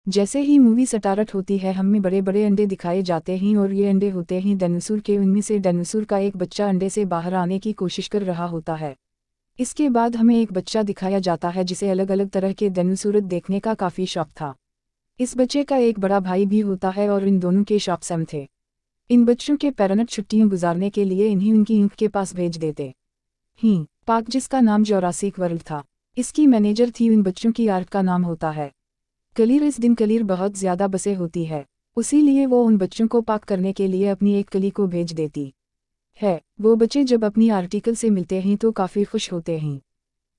जैसे ही movie start होती है हमें बड़े बड़े अंडे दिखाए जाते हैं और ये अंडे होते हैं डायनासोर के। उनमें से डायनासोर का एक बच्चा अंडे से बाहर आने की कोशिश कर रहा होता है। इसके बाद हमें एक बच्चा दिखाया जाता है जिसे अलग अलग तरह के डायनासोर देखने का काफ़ी शौक था। इस बच्चे का एक बड़ा भाई भी होता है और इन दोनों के शौक सेम थे। इन बच्चों के पेरेंट्स छुट्टियां गुजारने के लिए इन्हें उनकी इंक के पास भेज देते ही पार्क, जिसका नाम जोरासिक वर्ल्ड था। इसकी मैनेजर थी। इन बच्चों की आर्क का नाम होता है कलीर। इस दिन कलीर बहुत ज़्यादा बसे होती है, उसीलिए वो उन बच्चों को पार्क करने के लिए अपनी एक कली को भेज देती है। वो बच्चे जब अपनी आर्टिकल से मिलते हैं तो काफ़ी खुश होते हैं।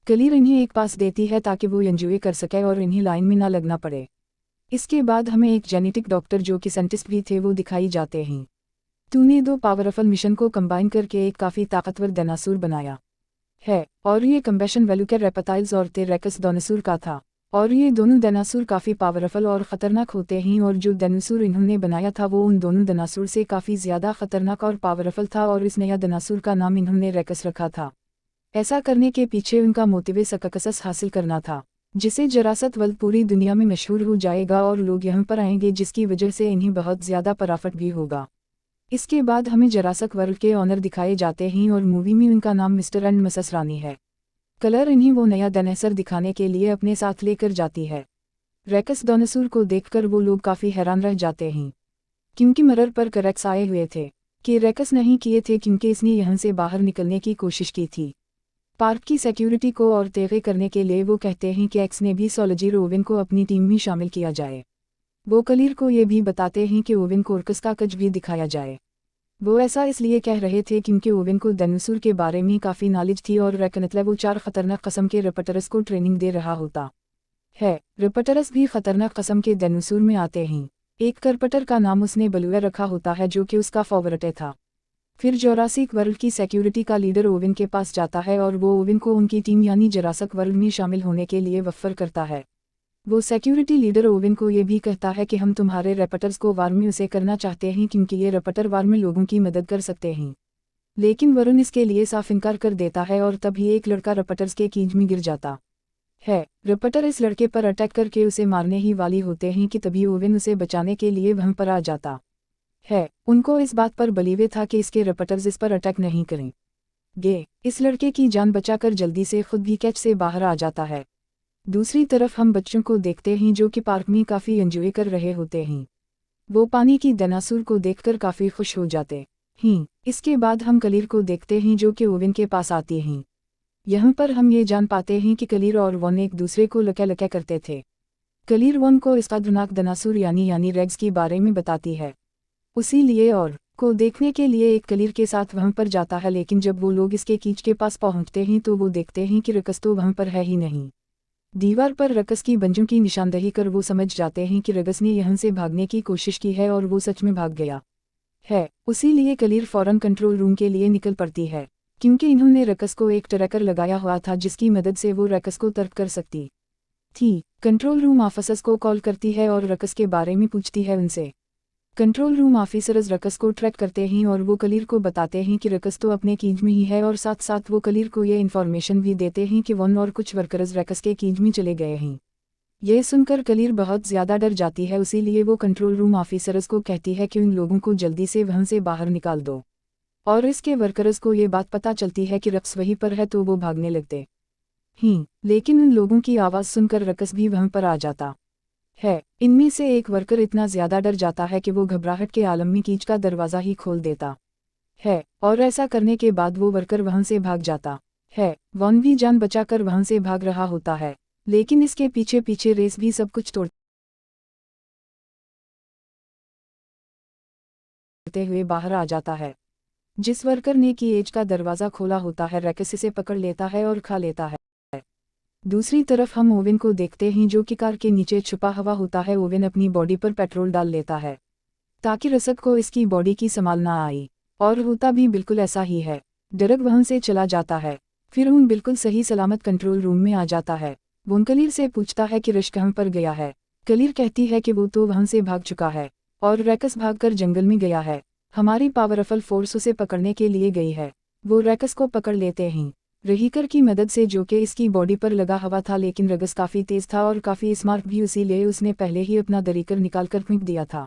कलीर इन्हें एक पास देती है ताकि वो एंजॉय कर सके और इन्हें लाइन में ना लगना पड़े। इसके बाद हमें एक जेनेटिक डॉक्टर जो कि साइंटिस्ट भी थे वो दिखाई जाते हैं। तूने दो पावरफुल मिशन को कंबाइन करके एक काफ़ी ताकतवर डायनासोर बनाया है और ये कम्बेशन वेलुकर रेप्टाइल्स और टेरेकस डायनासोर का था। और ये दोनों डायनासोर काफ़ी पावरफुल और ख़तरनाक होते हैं और जो डायनासोर इन्होंने बनाया था वो उन दोनों डायनासोर से काफ़ी ज़्यादा ख़तरनाक और पावरफुल था और इस नया डायनासोर का नाम इन्होंने रेकस रखा था। ऐसा करने के पीछे उनका मोटिव सक्सेस हासिल करना था, जिसे जरासत वर्ल्ड पूरी दुनिया में मशहूर हो जाएगा और लोग यहाँ पर आएंगे, जिसकी वजह से इन्हें बहुत ज़्यादा प्रॉफिट भी होगा। इसके बाद हमें जरासक वर्ल्ड के ऑनर दिखाए जाते हैं और मूवी में उनका नाम मिस्टर एंड मिसेस रानी है। कलर इन्हें वो नया डायनासोर दिखाने के लिए अपने साथ लेकर जाती है। रेकस डायनासोर को देखकर वो लोग काफ़ी हैरान रह जाते हैं, क्योंकि मिरर पर करेक्स आए हुए थे कि रेकस नहीं किए थे, क्योंकि इसने यहाँ से बाहर निकलने की कोशिश की थी। पार्क की सिक्योरिटी को और तेज़ करने के लिए वो कहते हैं कि एक्स ने भी सोल्जर ओवेन को अपनी टीम में शामिल किया जाए। वो कलीर को ये भी बताते हैं कि ओवेन को ऑर्कस का कच भी दिखाया जाए। वो ऐसा इसलिए कह रहे थे क्योंकि ओवेन को डायनासोर के बारे में काफ़ी नॉलेज थी और रेकनतले वो 4 खतरनाक किस्म के रेप्टरस को ट्रेनिंग दे रहा होता है। रेप्टरस भी खतरनाक किस्म के डायनासोर में आते हैं। एक करपटर का नाम उसने बलुआ रखा होता है जो कि उसका फेवरेट था। फिर जोरासिक वर्ल्ड की सिक्योरिटी का लीडर ओवेन के पास जाता है और वो ओवेन को उनकी टीम यानी जरासक वर्ल्ड में शामिल होने के लिए वफ़र करता है। वो सिक्योरिटी लीडर ओवेन को ये भी कहता है कि हम तुम्हारे रेप्टर्स को वार में उसे करना चाहते हैं क्योंकि ये रेप्टर वार में लोगों की मदद कर सकते हैं। लेकिन वरुण इसके लिए साफ इनकार कर देता है और तभी एक लड़का रेप्टर्स के कीज में गिर जाता है। रेप्टर इस लड़के पर अटैक करके उसे मारने ही वाली होते हैं कि तभी ओवेन उसे बचाने के लिए वहाँ पर आ जाता है। उनको इस बात पर बलीवे था कि इसके रेप्टर्स इस पर अटैक नहीं करेंगे। इस लड़के की जान बचाकर जल्दी से खुद भी कैच से बाहर आ जाता है। दूसरी तरफ हम बच्चों को देखते हैं जो कि पार्क में काफ़ी एंजॉय कर रहे होते हैं। वो पानी की डायनासोर को देखकर काफ़ी खुश हो जाते हैं। इसके बाद हम कलीर को देखते हैं जो कि ओवेन के पास आती हैं। यहाँ पर हम ये जान पाते हैं कि कलीर और वॉन एक दूसरे को लका लका करते थे। कलीर वॉन को इस खतरनाक डायनासोर यानी रेग्स के बारे में बताती है। उसी लिए और को देखने के लिए एक कलीर के साथ वहाँ पर जाता है, लेकिन जब वो लोग इसके कीच के पास पहुँचते हैं तो वो देखते हैं कि रकस तो वहाँ पर है ही नहीं। दीवार पर रकस की बंजों की निशानदेही कर वो समझ जाते हैं कि रकस ने यहाँ से भागने की कोशिश की है और वो सच में भाग गया है। उसी लिए कलीर फौरन कंट्रोल रूम के लिए निकल पड़ती है, क्योंकि इन्होंने रकस को एक ट्रैकर लगाया हुआ था जिसकी मदद से वो रकस को तर्क कर सकती थी। कंट्रोल रूम ऑफिसर्स को कॉल करती है और रकस के बारे में पूछती है उनसे। कंट्रोल रूम ऑफिसर्स रकस को ट्रैक करते हैं और वो कलीर को बताते हैं कि रकस तो अपने कीज में ही है और साथ साथ वो कलीर को ये इन्फॉर्मेशन भी देते हैं कि वन और कुछ वर्कर्स रकस के कीज में चले गए हैं। ये सुनकर कलीर बहुत ज़्यादा डर जाती है, उसीलिए वो कंट्रोल रूम ऑफिसर्स को कहती है कि उन लोगों को जल्दी से वहाँ से बाहर निकाल दो। और इसके वर्कर्स को ये बात पता चलती है कि रकस वहीं पर है तो वो भागने लगते हैं, लेकिन उन लोगों की आवाज़ सुनकर रकस भी वहाँ पर आ जाता है। इनमें से एक वर्कर इतना ज़्यादा डर जाता है कि वो घबराहट के आलम में कीच का दरवाज़ा ही खोल देता है और ऐसा करने के बाद वो वर्कर वहाँ से भाग जाता है। वॉन भी जान बचाकर वहाँ से भाग रहा होता है, लेकिन इसके पीछे पीछे रेस भी सब कुछ तोड़ते हुए बाहर आ जाता है। जिस वर्कर ने की एज का दरवाज़ा खोला होता है रैकस इसे पकड़ लेता है और खा लेता है। दूसरी तरफ हम ओवेन को देखते हैं जो कि कार के नीचे छुपा हुआ होता है। ओवेन अपनी बॉडी पर पेट्रोल डाल लेता है ताकि रसक को इसकी बॉडी की संभाल ना आई, और होता भी बिल्कुल ऐसा ही है। डरक वहाँ से चला जाता है। फिर उन बिल्कुल सही सलामत कंट्रोल रूम में आ जाता है। वो कलीर से पूछता है कि रश कहाँ पर गया है। कलीर कहती है कि वो तो वहाँ से भाग चुका है और रैकस भागकर जंगल में गया है। हमारी पावरफुल फोर्स उसे पकड़ने के लिए गई है। वो रैकस को पकड़ लेते हैं। रहीकर की मदद से, जो कि इसकी बॉडी पर लगा हुआ था, लेकिन रगस काफ़ी तेज था और काफ़ी स्मार्ट भी, इसीलिए उसने पहले ही अपना दरीकर निकालकर फेंक दिया था।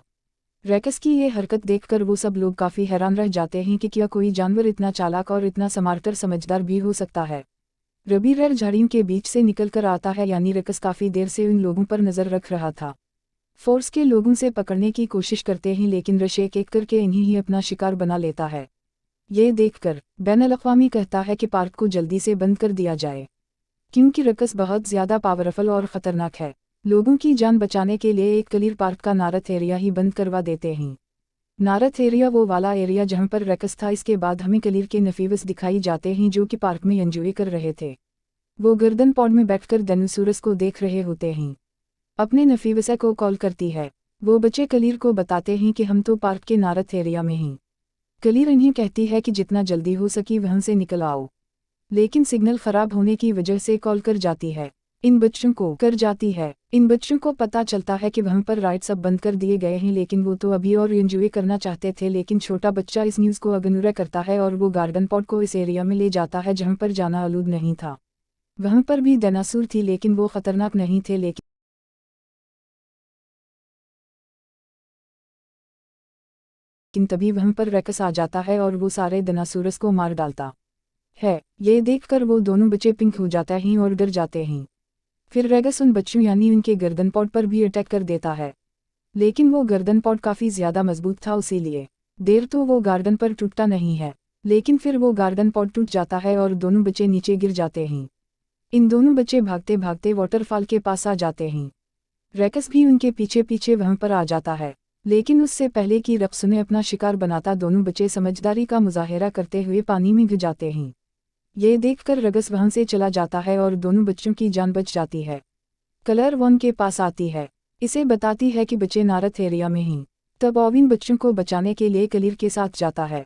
रैकस की ये हरकत देखकर वो सब लोग काफ़ी हैरान रह जाते हैं कि क्या कोई जानवर इतना चालाक और इतना स्मार्ट समझदार भी हो सकता है। रबी रेर झाड़ियों के बीच से निकलकर आता है, यानी रैकस काफ़ी देर से उन लोगों पर नज़र रख रहा था। फोर्स के लोगों से पकड़ने की कोशिश करते हैं, लेकिन रश एक एक करके इन्हीं ही अपना शिकार बना लेता है। ये देखकर बैनुल-अक़वामी कहता है कि पार्क को जल्दी से बंद कर दिया जाए, क्योंकि रैकस बहुत ज़्यादा पावरफुल और ख़तरनाक है। लोगों की जान बचाने के लिए एक कलीर पार्क का नारथ एरिया ही बंद करवा देते हैं। नारथ एरिया वो वाला एरिया जहाँ पर रैकस था। इसके बाद हमें कलीर के नफीवस दिखाई जाते हैं, जो कि पार्क में एंजॉय कर रहे थे। वो गर्दन पॉड में बैठकर डायनासोरस को देख रहे होते हैं। अपने नफीवसा को कॉल करती है। वो बच्चे कलीर को बताते हैं कि हम तो पार्क के नारथ एरिया में हैं। कलीर इन्हें कहती है कि जितना जल्दी हो सके वहाँ से निकल आओ, लेकिन सिग्नल खराब होने की वजह से कॉल कर जाती है। इन बच्चों को पता चलता है कि वहाँ पर राइड सब बंद कर दिए गए हैं, लेकिन वो तो अभी और एंजॉय करना चाहते थे। लेकिन छोटा बच्चा इस न्यूज़ को इग्नोर करता है और वो गार्डन पॉड को इस एरिया में ले जाता है जहाँ पर जाना अलाउड नहीं था। वहाँ पर भी डायनासोर थी, लेकिन वो खतरनाक नहीं थे। लेकिन तभी वहाँ पर रैकस आ जाता है और वो सारे डायनासोरस को मार डालता है। ये देखकर वो दोनों बच्चे पिंक हो जाते हैं और डर जाते हैं। फिर रैकस उन बच्चों यानी उनके गर्दन पॉड पर भी अटैक कर देता है, लेकिन वो गर्दन पॉड काफ़ी ज़्यादा मजबूत था, इसीलिए देर तो वो गार्डन पर टूटता नहीं है। लेकिन फिर वो गार्डन पॉड टूट जाता है और दोनों बच्चे नीचे गिर जाते हैं। इन दोनों बच्चे भागते भागते वाटरफॉल के पास आ जाते हैं। रैकस भी उनके पीछे पीछे वहाँ पर आ जाता है, लेकिन उससे पहले कि रैकस उन्हें अपना शिकार बनाता, दोनों बच्चे समझदारी का मुजाहिरा करते हुए पानी में गिर जाते हैं। ये देखकर रैकस वहाँ से चला जाता है और दोनों बच्चों की जान बच जाती है। कलर वन के पास आती है, इसे बताती है कि बच्चे नारथ एरिया में हैं। तब ओविन बच्चों को बचाने के लिए कलीर के साथ जाता है।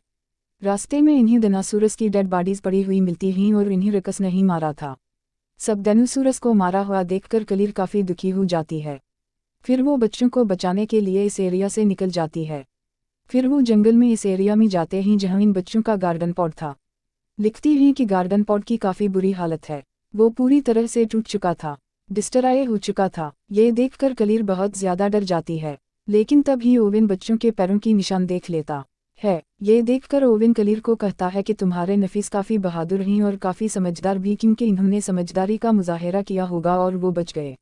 रास्ते में इन्हें डायनासोरस की डेड बॉडीज पड़ी हुई मिलती हैं और इन्हें रैकस नहीं मारा था। सब डायनासोरस को मारा हुआ देखकर कलीर काफ़ी दुखी हो जाती है। फिर वो बच्चों को बचाने के लिए इस एरिया से निकल जाती है। फिर वो जंगल में इस एरिया में जाते हैं जहाँ इन बच्चों का गार्डन पॉड था। लिखती हैं कि गार्डन पॉड की काफ़ी बुरी हालत है, वो पूरी तरह से टूट चुका था, डिस्ट्रॉय हो चुका था। ये देखकर कलीर बहुत ज़्यादा डर जाती है, लेकिन तब ही ओवेन बच्चों के पैरों की निशान देख लेता है। ये देखकर ओवेन कलीर को कहता है कि तुम्हारे नफीस काफ़ी बहादुर हैं और काफ़ी समझदार भी, क्योंकि इन्होंने समझदारी का मुजाहिरा किया होगा और वो बच गए।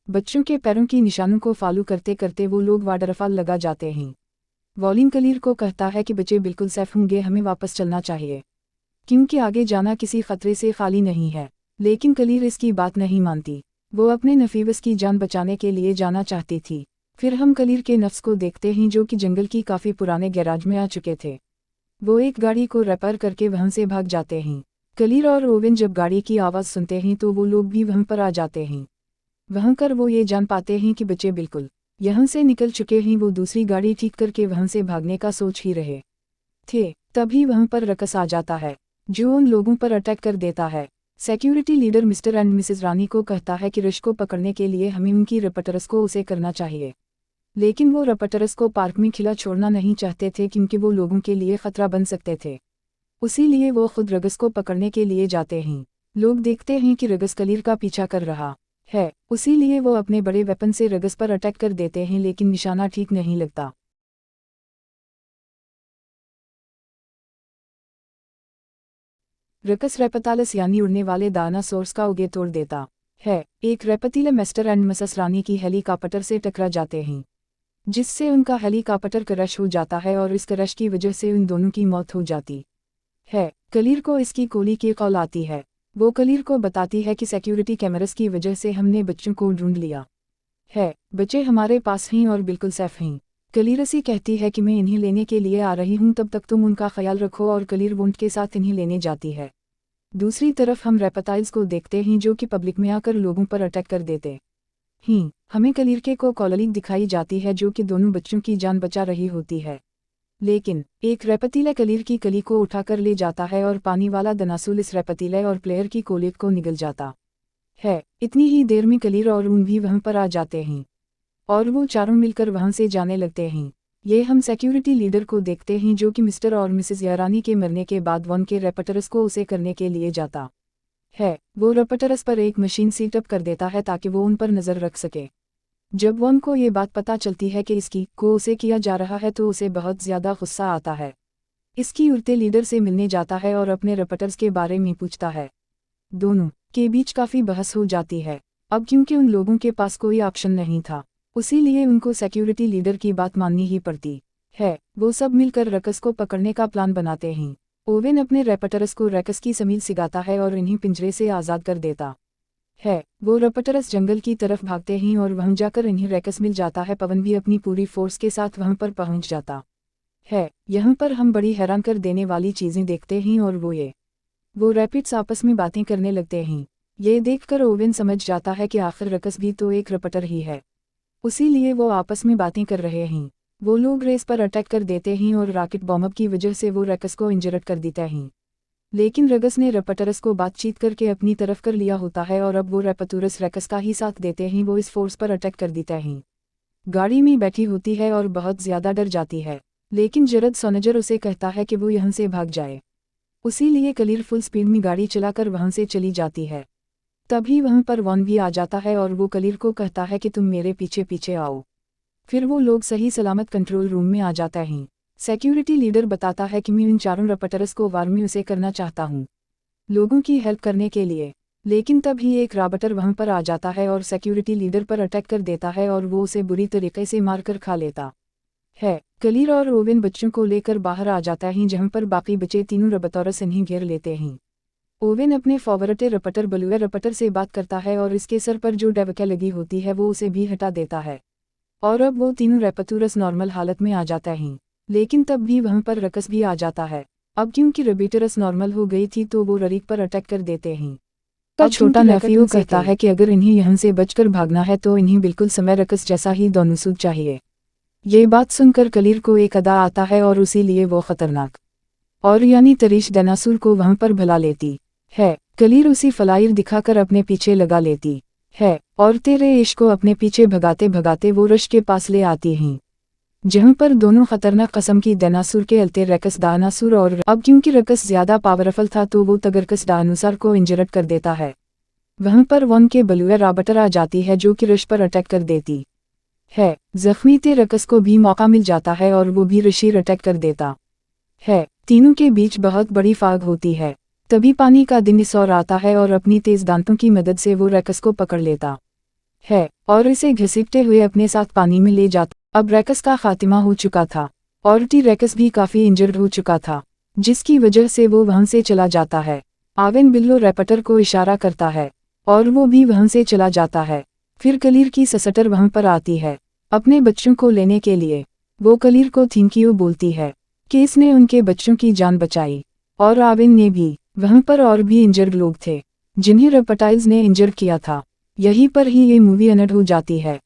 बच्चों के पैरों की निशानों को फॉलो करते करते वो लोग वाटरफॉल लगा जाते हैं। वॉलिन कलीर को कहता है कि बच्चे बिल्कुल सेफ होंगे, हमें वापस चलना चाहिए, क्योंकि आगे जाना किसी खतरे से खाली नहीं है। लेकिन कलीर इसकी बात नहीं मानती, वो अपने नफीवस की जान बचाने के लिए जाना चाहती थी। फिर हम कलीर के नफ्स को देखते हैं, जो कि जंगल की काफ़ी पुराने गैराज में आ चुके थे। वो एक गाड़ी को रिपेयर करके वहाँ से भाग जाते हैं। कलीर और ओवेन जब गाड़ी की आवाज़ सुनते हैं तो वो लोग भी वहाँ पर आ जाते हैं। वहाँ कर वो ये जान पाते हैं कि बच्चे बिल्कुल यहाँ से निकल चुके हैं। वो दूसरी गाड़ी ठीक करके वहाँ से भागने का सोच ही रहे थे, तभी वहाँ पर रैकस आ जाता है, जो उन लोगों पर अटैक कर देता है। Security leader Mr and Mrs Rani को कहता है कि रश को पकड़ने के लिए हमें उनकी रैप्टरस को उसे करना चाहिए, लेकिन वो रैप्टरस को पार्क में खिला छोड़ना नहीं चाहते थे, क्योंकि वो लोगों के लिए खतरा बन सकते थे। उसीलिए वो खुद रैकस को पकड़ने के लिए जाते हैं। लोग देखते हैं कि रैकस कलीर का पीछा कर रहा है, उसीलिए वो अपने बड़े वेपन से रैकस पर अटैक कर देते हैं, लेकिन निशाना ठीक नहीं लगता। रैकस रेपतालस यानी उड़ने वाले डायनासोर्स का उगे तोड़ देता है। एक रेपतीले मिस्टर एंड मिसेस रानी की हेलीकॉप्टर से टकरा जाते हैं, जिससे उनका हेलीकॉप्टर क्रैश हो जाता है और इस क्रैश की वजह से उन दोनों की मौत हो जाती है। कलीर को इसकी गोली की कॉल आती है। वो कलीर को बताती है कि सिक्योरिटी कैमरास की वजह से हमने बच्चों को ढूंढ लिया है, बच्चे हमारे पास हैं और बिल्कुल सेफ हैं। कलीर इसी कहती है कि मैं इन्हें लेने के लिए आ रही हूँ, तब तक तुम उनका ख्याल रखो, और कलीर वोंट के साथ इन्हें लेने जाती है। दूसरी तरफ हम रेपटाइल्स को देखते हैं, जो कि पब्लिक में आकर लोगों पर अटैक कर देते हैं। हमें कलीर के को कॉलोनी दिखाई जाती है, जो कि दोनों बच्चों की जान बचा रही होती है, लेकिन एक रेपतीला कलीर की कली को उठाकर ले जाता है और पानी वाला डायनासोर इस रेपतीले और प्लेयर की कोलेब को निगल जाता है। इतनी ही देर में कलीर और ऊन भी वहाँ पर आ जाते हैं और वो चारों मिलकर वहाँ से जाने लगते हैं। ये हम सिक्योरिटी लीडर को देखते हैं जो कि मिस्टर और मिसेस यारानी के मरने के बाद वॉन के रेपटरस को उसे करने के लिए जाता है। वो रेपटरस पर एक मशीन सेटअप कर देता है ताकि वो उन पर नज़र रख सके। जब वॉन को ये बात पता चलती है कि इसकी को उसे किया जा रहा है तो उसे बहुत ज़्यादा गुस्सा आता है। इसकी उड़ते लीडर से मिलने जाता है और अपने रेपटर्स के बारे में पूछता है। दोनों के बीच काफ़ी बहस हो जाती है। अब क्योंकि उन लोगों के पास कोई ऑप्शन नहीं था, उसीलिए उनको सिक्योरिटी लीडर की बात माननी ही पड़ती है। वो सब मिलकर रकस को पकड़ने का प्लान बनाते हैं। ओवेन अपने रेपटरस को रकस की समील सिखाता है और इन्हें पिंजरे से आज़ाद कर देता है। वो रेपटरस जंगल की तरफ भागते हैं और वहां जाकर इन्हें रैकस मिल जाता है। पवन भी अपनी पूरी फोर्स के साथ वहां पर पहुंच जाता है। यहाँ पर हम बड़ी हैरान कर देने वाली चीज़ें देखते हैं और वो रैपिड्स आपस में बातें करने लगते हैं। ये देखकर ओवेन समझ जाता है कि आखिर रकस भी तो एक रेपटर ही है, उसीलिए वो आपस में बातें कर रहे हैं। वो लोग रेस पर अटैक कर देते हैं और रॉकेट बॉम्ब की वजह से वो रकस को इंजर्ड कर देते हैं। लेकिन रगस ने रेपटरस को बातचीत करके अपनी तरफ कर लिया होता है और अब वो रेपटूरस रकस का ही साथ देते हैं। वो इस फोर्स पर अटैक कर देते हैं। गाड़ी में बैठी होती है और बहुत ज़्यादा डर जाती है, लेकिन जरद सोनेजर उसे कहता है कि वो यहाँ से भाग जाए। उसीलिए कलीर फुल स्पीड में गाड़ी चलाकर वहाँ से चली जाती है। तभी वहाँ पर वॉन भी आ जाता है और वो कलीर को कहता है कि तुम मेरे पीछे पीछे आओ। फिर वो लोग सही सलामत कंट्रोल रूम में आ जाते हैं। सिक्योरिटी लीडर बताता है कि मैं इन चारों रेपटरस को वार में उसे करना चाहता हूँ, लोगों की हेल्प करने के लिए। लेकिन तभी एक रॉबटर वहाँ पर आ जाता है और सिक्योरिटी लीडर पर अटैक कर देता है और वो उसे बुरी तरीके से मारकर खा लेता है। कलीर और ओवेन बच्चों को लेकर बाहर आ जाता है जहाँ पर बाकी बचे तीनों रेपटरस इन्हें घेर लेते हैं। ओवेन अपने फेवरेट रेपटर बलुए रेपटर से बात करता है और इसके सर पर जो डबके लगी होती है वो उसे भी हटा देता है और अब वो तीनों रेपटूरस नॉर्मल हालत में आ जाते हैं। लेकिन तब भी वहाँ पर रकस भी आ जाता है। अब क्योंकि रेबिटरस नॉर्मल हो गई थी तो वो ररीक पर अटैक कर देते हैं। का छोटा नेफियो कहता है कि अगर इन्हें यहाँ से बचकर भागना है तो इन्हें बिल्कुल समय रकस जैसा ही दोनों चाहिए। ये बात सुनकर कलीर को एक अदा आता है और उसीलिए वो खतरनाक और यानी तरीश डायनासोर को वहाँ पर भुला लेती है। कलीर उसी फलायर दिखाकर अपने पीछे लगा लेती है और तेरे इश्क को अपने पीछे भगाते भगाते वो रश के पास ले आती हैं, जहाँ पर दोनों खतरनाक कस्म की डायनासोर के अलते रकस डायनासोर। और अब क्योंकि रकस ज़्यादा पावरफुल था तो वो तगरकस डायनासोर को इंजर्ड कर देता है। वहाँ पर वॉन के बलुए रॉबटर आ जाती है जो कि रश पर अटैक कर देती है। जख्मी ते रकस को भी मौका मिल जाता है और वो भी रशीर अटैक कर देता है। तीनों के बीच बहुत बड़ी फाग होती है। तभी पानी का दिनोसॉर आता है और अपनी तेज दांतों की मदद से वो रकस को पकड़ लेता है और इसे घसीटते हुए अपने साथ पानी में ले जाता। अब रैकस का खात्मा हो चुका था और टी रैकस भी काफ़ी इंजर्ड हो चुका था, जिसकी वजह से वो वहाँ से चला जाता है। आवेन बिल्लो रेपटर को इशारा करता है और वो भी वहाँ से चला जाता है। फिर कलीर की ससटर वहाँ पर आती है अपने बच्चों को लेने के लिए। वो कलीर को थैंक यू बोलती है कि इसने उनके बच्चों की जान बचाई और आवेन ने भी। वहाँ पर और भी इंजर्ड लोग थे जिन्हें रेपटाइल्स ने इंजर्ड किया था। यहीं पर ही ये मूवी एंड हो जाती है।